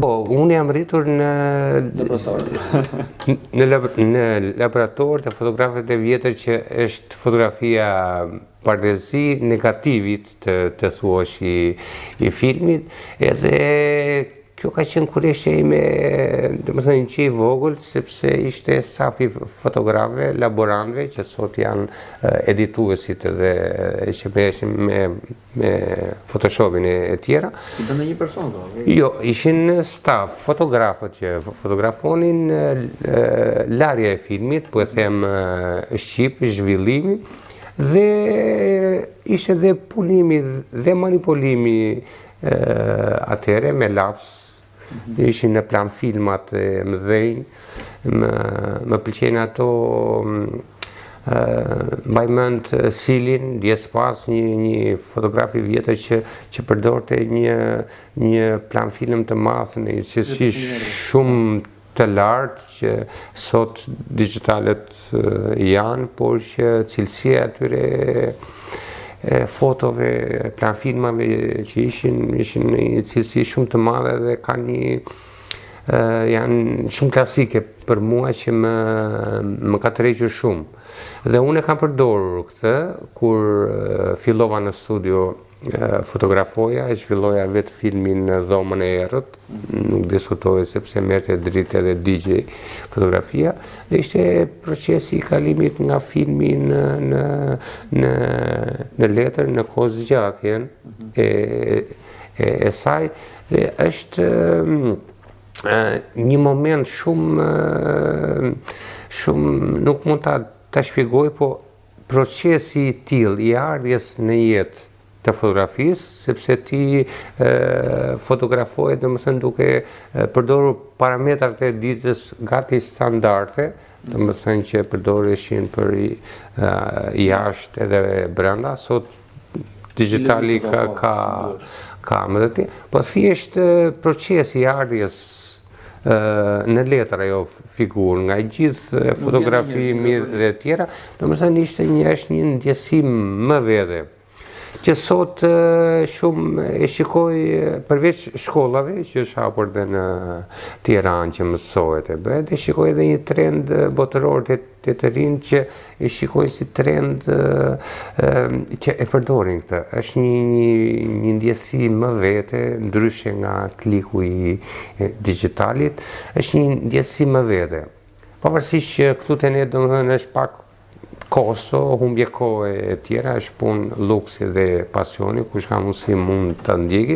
Po, unë jam rritur në laborator të fotografët e vjetër që është fotografia parësi negativit të thuash i filmit, edhe kjo ka qenë kureshja ime, domethënë që i vogël, sepse ishte stafi fotografëve, laborantëve, që sot janë edituesit edhe që bëheshin me Photoshopin e tjera. Si bënda një person, do? Jo, ishin staf, fotografët që fotografonin larja e filmit, po e them shqip, zhvillimi, dhe ishte dhe punimi dhe manipulimi atere me laps. Ishin në plan filmat e mëdhenj, më pëlqejnë ato, mbaj mend Silin, djes pas një fotograf i vjetër që përdorte një plan film të madh në një cilësi shumë të lartë që sot digitalet janë, por që cilësia atyre fotove, plan filmave që ishin një cilësi shumë të madhe dhe janë shumë klasike për mua që më ka tërhequr shumë. Dhe unë e kam përdorur këtë kur fillova në studio fotografoja, e zhvilloja vetë filmin në dhomën e errët, nuk diskutohej sepse merrte dritë edhe DJ fotografia, dhe ishte procesi i kalimit nga filmi në letër, në kohë zgjatjen e saj, dhe është një moment shumë nuk mund ta shpjegoj, po procesi i tillë i ardhjes në jetë të fotografisë, sepse ti fotografoje domethënë duke përdorur parametrat e ditës gati standarde, domethënë që përdoreshin për jashtë edhe brenda. Sot digjitali ka më të tillë, po thjesht procesi i ardhjes në letër ajo figurë nga gjithë fotografi mirë dhe tjera, domethënë është një ndjesim më vete që sot shumë e shikoj përveç shkollave që është hapur dhe në Tiranë që mësohet e bëhet, e shikoj edhe një trend botëror të rinj që e shikoj si trend që e përdorin këtë. Është një ndjesi më vete, ndryshe nga kliku i digitalit, është një ndjesi më vete. Pavarësisht që këtu te ne domethënë është pak kosto, humbje kohë e tjera, është punë luksi dhe pasioni, kush ka mundësi mund ta ndjeki.